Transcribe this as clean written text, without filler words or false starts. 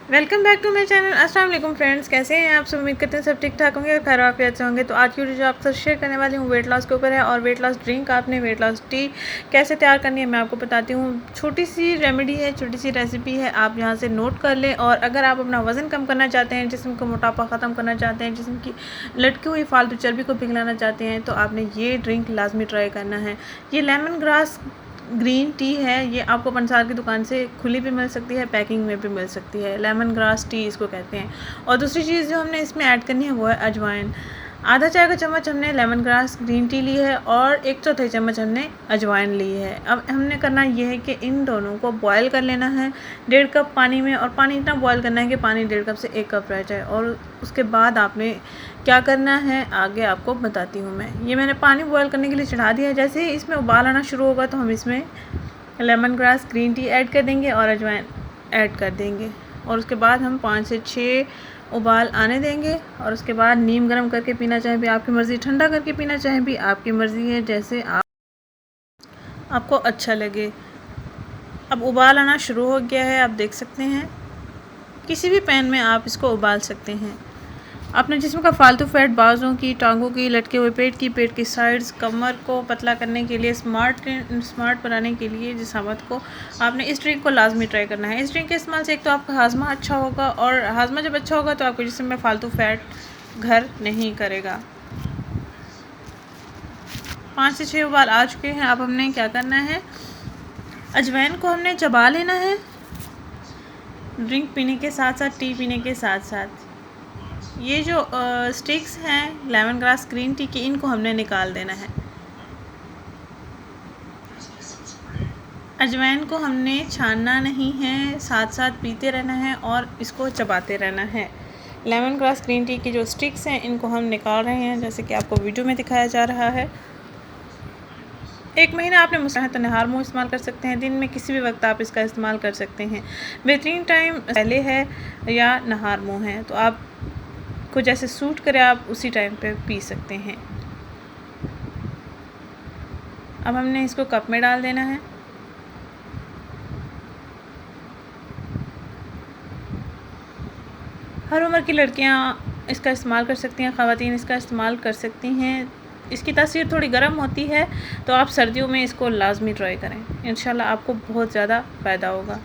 Welcome back to my channel. अस्सलाम वालेकुम friends, कैसे हैं आप सब? उम्मीद करते हैं सब ठीक ठाक होंगे और खैर आफियत से होंगे। तो आज की वीडियो जो आपसे शेयर करने वाली हूँ वेट लॉस के ऊपर है। और वेट लॉस ड्रिंक, आपने वेट लॉस टी कैसे तैयार करनी है मैं आपको बताती हूँ। छोटी सी रेमेडी है, छोटी सी रेसिपी है, आप यहाँ से नोट कर लें। और अगर आप अपना वज़न कम करना चाहते हैं, जिस्म का मोटापा ख़त्म करना चाहते हैं, जिस्म की लटकी हुई फालतू चर्बी को पिघलाना चाहते हैं, तो आपने ये ड्रिंक लाजमी ट्राई करना है। ये लेमन ग्रास ग्रीन टी है। ये आपको पंसार की दुकान से खुली भी मिल सकती है, पैकिंग में भी मिल सकती है। लेमन ग्रास टी इसको कहते हैं। और दूसरी चीज़ जो हमने इसमें ऐड करनी है वो है अजवाइन। आधा चाय का चम्मच हमने लेमन ग्रास ग्रीन टी ली है और 1/4 चम्मच हमने अजवाइन ली है। अब हमने करना ये है कि इन दोनों को बॉयल कर लेना है 1.5 कप पानी में। और पानी इतना बॉयल करना है कि पानी 1.5 कप से 1 कप रह जाए। और उसके बाद आपने क्या करना है आगे आपको बताती हूँ मैं। ये मैंने पानी बॉयल करने के लिए चढ़ा दिया है। जैसे ही इसमें उबाल आना शुरू होगा तो हम इसमें lemon grass green tea add कर देंगे और अजवाइन ऐड कर देंगे। और उसके बाद हम 5 से 6 उबाल आने देंगे। और उसके बाद नीम गर्म करके पीना चाहे भी आपकी मर्ज़ी, ठंडा करके पीना चाहे भी आपकी मर्ज़ी है, जैसे आपको अच्छा लगे। अब उबाल आना शुरू हो गया है, आप देख सकते हैं। किसी भी पैन में आप इसको उबाल सकते हैं। अपने जिस्म का फालतू फैट, बाजों की, टांगों की, लटके हुए पेट की साइड्स, कमर को पतला करने के लिए, स्मार्ट बनाने के लिए जिस्मात को, आपने इस ड्रिंक को लाजमी ट्राई करना है। इस ड्रिंक के इस्तेमाल से एक तो आपका हाजमा अच्छा होगा, और हाजमा जब अच्छा होगा तो आपके जिस्म में फालतू फैट घर नहीं करेगा। 5 से 6 उबाल आ चुके हैं। अब हमने क्या करना है, अजवाइन को हमने चबा लेना है ड्रिंक पीने के साथ साथ, टी पीने के साथ साथ। ये जो स्टिक्स हैं लेमन ग्रास ग्रीन टी की, इनको हमने निकाल देना है। अजवाइन को हमने छानना नहीं है, साथ साथ पीते रहना है और इसको चबाते रहना है। लेमन ग्रास ग्रीन टी की जो स्टिक्स हैं इनको हम निकाल रहे हैं, जैसे कि आपको वीडियो में दिखाया जा रहा है। 1 महीना आपने मुझसे तो नहार मुँह इस्तेमाल कर सकते हैं। दिन में किसी भी वक्त आप इसका इस्तेमाल कर सकते हैं। बेहतरीन टाइम पहले है या नहार मुँह है, तो आप को जैसे सूट करे आप उसी टाइम पे पी सकते हैं। अब हमने इसको कप में डाल देना है। हर उम्र की लड़कियां इसका इस्तेमाल कर सकती हैं, ख़वातीन इसका इस्तेमाल कर सकती हैं। इसकी तासीर थोड़ी गर्म होती है, तो आप सर्दियों में इसको लाजमी ट्राई करें। इंशाल्लाह आपको बहुत ज़्यादा फ़ायदा होगा।